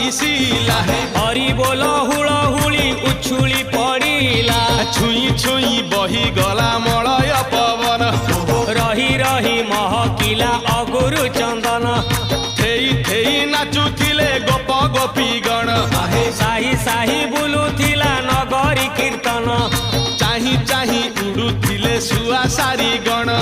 मिसिला हरि बोल हुलहुली उछुली पड़िला छुई छुई बही गला मलय पवन रही रही महकिला अगुरु चंदन थेई थेई नाचुथिले गोप गोपी गण साही साही बुलुथिला नगरी कीर्तन चाही चाही उड़ुथिले सुआ सारी गण